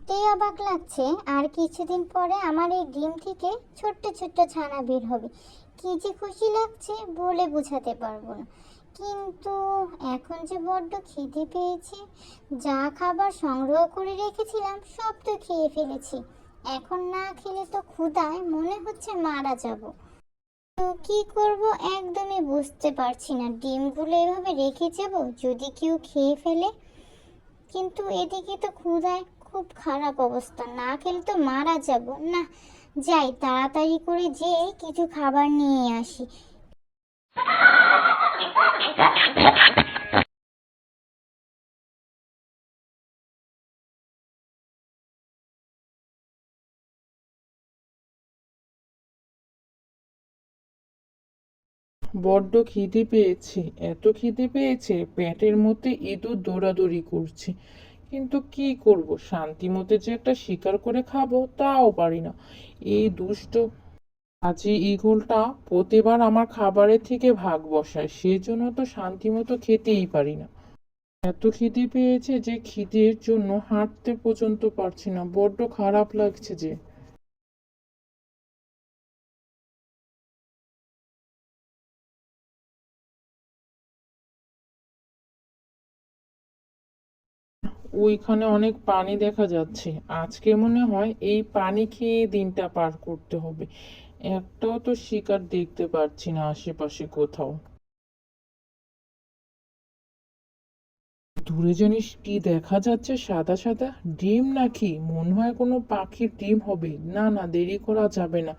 ভাবতেই অবাক লাগছে, আর কিছুদিন পরে আমার এই ডিম থেকে ছোট্ট ছোট্ট ছানা বের হবে। কি যে খুশি লাগছে বলে বোঝাতে পারবো না। কিন্তু এখন যে বড্ড খিদে পেয়েছে, যা খাবার সংগ্রহ করে রেখেছিলাম সব তো খেয়ে ফেলেছি। এখন না খেলে তো ক্ষুধায় মনে হচ্ছে মারা যাব। তো কি করব একদমই বুঝতে পারছি না। ডিমগুলো এভাবে রেখে যাব যদি কেউ খেয়ে ফেলে, কিন্তু এদিকে তো ক্ষুধায় খুব খারাপ অবস্থা, না খেলে তো মারা যাব। না, যাই তাড়াতাড়ি করে যেয়ে কিছু খাবার নিয়ে আসি। বড্ড খিদে পেয়েছে। এত খিদে পেয়েছে পেটের মধ্যে ইঁদুর দৌড়াদৌড়ি করছে। কিন্তু কি করব, শান্তি মতো যে একটা শিকার করে খাবো তাও পারি না। এই দুষ্ট পাজি ঈগলটা প্রতিবার আমার খাবারের থেকে ভাগ বসায়, সেজন্য তো শান্তি মতো খেতেই পারি না। এত খিদে পেয়েছে যে খিদের জন্য হাঁটতে পর্যন্ত পারছি না, বড্ড খারাপ লাগছে যে। ওইখানে অনেক পানি দেখা যাচ্ছে। আজকে মনে হয় এই পানি খেয়ে দিনটা পার করতে হবে। একটাও তো শিকার দেখতে পাচ্ছি না আশেপাশে কোথাও। দূরে জানিস কি দেখা যাচ্ছে? সাদা সাদা ডিম নাকি? মনে হয় কোনো পাখির ডিম হবে। না না, দেরি করা যাবে না,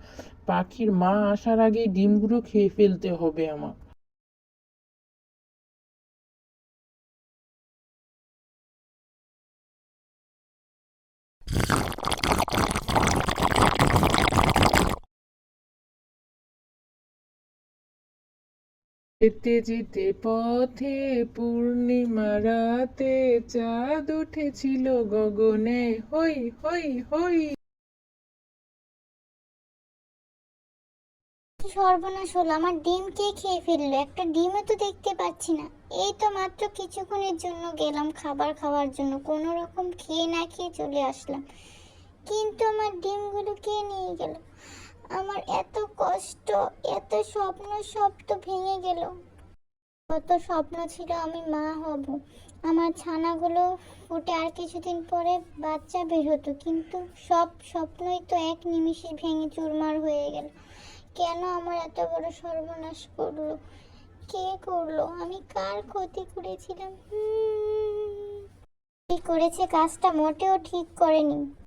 পাখির মা আসার আগেই ডিমগুলো খেয়ে ফেলতে হবে আমার। যেতে যেতে পথে পূর্ণিমা রাতে চাঁদ উঠেছিল গগনে, হই হই হই। কি সর্বনাশ হলো, আমার ডিম কে খেয়ে ফেললো? একটা ডিমও তো দেখতে পাচ্ছি না। এই তো মাত্র কিছুক্ষণের জন্য গেলাম খাবার খাওয়ার জন্য, কোনো রকম খেয়ে না খেয়ে চলে আসলাম, কিন্তু আমার ডিমগুলো কে নিয়ে গেল? আমার এত কষ্ট, এত স্বপ্ন সব তো ভেঙে গেল। কত স্বপ্ন ছিল আমি মা হব, আমার ছানাগুলো ফুটে আর কিছুদিন পরে বাচ্চা বের হতো, কিন্তু সব স্বপ্নই তো এক নিমিষে ভেঙে চুরমার হয়ে গেল। কেন আমার এত বড় সর্বনাশ করলো? কে করলো? আমি কার ক্ষতি করেছিলাম? কি করেছে কাজটা মোটেও ঠিক করেনি।